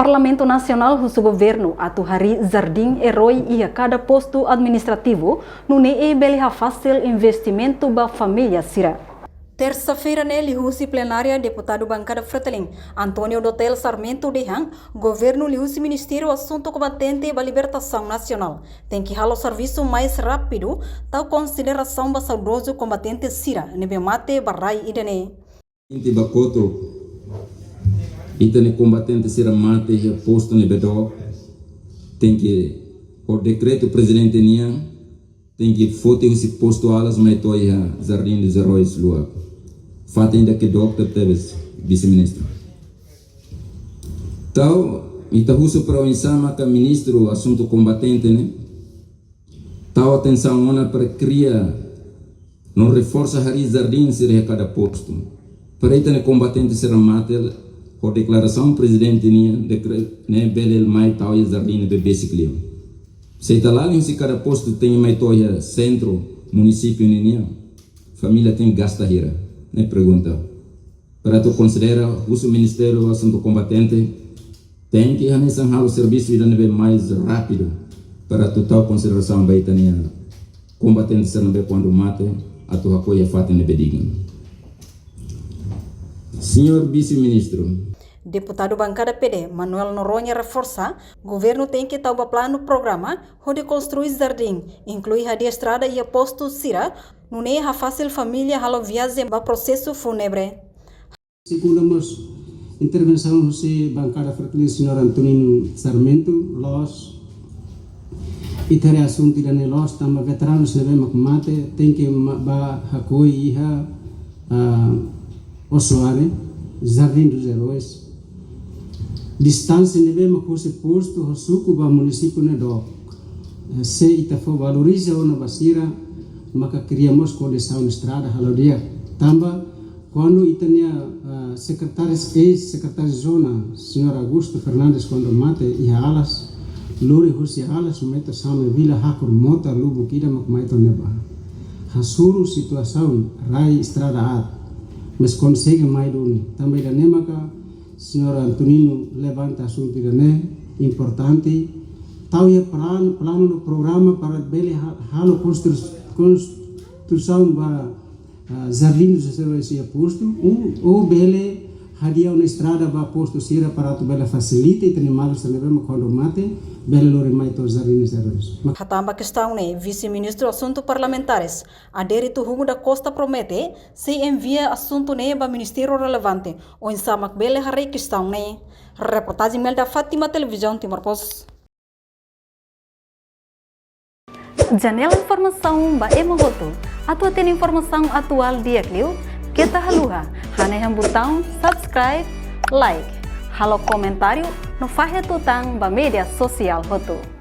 Parlamento Nacional do Governo atu hari Jardim Herói ia cada posto administrativo no nee beliha fácil investimento ba família sira. Terça-feira, nele, Lihusi plenária, deputado bancada Freteling, Antônio Dotel Sarmento de Hang, governo Lihusi Ministério Assunto Combatente da Libertação Nacional. Tem que halar o serviço mais rápido, tal consideração ba saudoso combatente Sira, nebe mate barrai idane. Inti bakoto, itane combatente Sira mate e posto nebe do, tem que, por decreto presidente Niang, tem que foto esse posto alas mais toia Jardim dos Heróis Lua. Fato ainda que Dr. Teves, vice-ministro. Então, Itaúso para o insama que ministro assunto combatente, né? Tal atenção ona para criar, não reforça hari Jardim ser cada posto. Para itane combatente ser matel, por declaração presidente né, belel mai tal e Jardim de basically. Se está lá em cada posto tem mais toia centro, município ninia, família tem gasta hira. Ne pergunta, para tu considera o Ministério do Assunto Combatente tem que realizar o serviço e dar mais rápido para tu tal consideração baitania combatente se não vê quando mate a tua apoia fata nebe digno. Senhor vice-ministro. Deputado bancada PD, Manuel Noronha reforça, governo tem que ter plano programa onde construir jardim, inclui a estrada e a posto Sira, não é a fácil família halo viagem para processo fúnebre. Segundo a intervenção do bancada Freteling, senhor Antonino Sarmento, nós e tere assunto da nós também veteranos neve mate tem que ba hakoi iha osoare Jardim dos Heróis. Distância neve makuse posto suku ba município nedok. Se itafo valoriza ona basira maka criamos condição de estrada halo dia. Tamba quando itania secretário zona senhor Augusto Fernandes quando mate iha alas lori husi alas meta sama vila hakur mota lubu kida mak maito neba. Hasuru situação rai estrada at. Mas consegue mais duni. Também da nemaka senhor Antonino levanta assunto né importante. Tau ya plano do programa para bele halo construção para Jardim dos Heróis e posto ou bele hadia uma estrada para posto sira para tu bele facilita e tem malos também quando mate bele lori mais to Jardim dos Heróis. Hatamba questão né vice-ministro assunto parlamentares aderido rumo da Costa promete se envia assunto né para ministério relevante ou insama bele hari questão né reportagem mel da Fátima Televisão Timor-Post. Janela informação ba emogoto. Atua tem informação atual dia Clio. Kita haluha. Haneham botão subscribe, like. Halo comentário no fahe tutang ba media sosial hoto.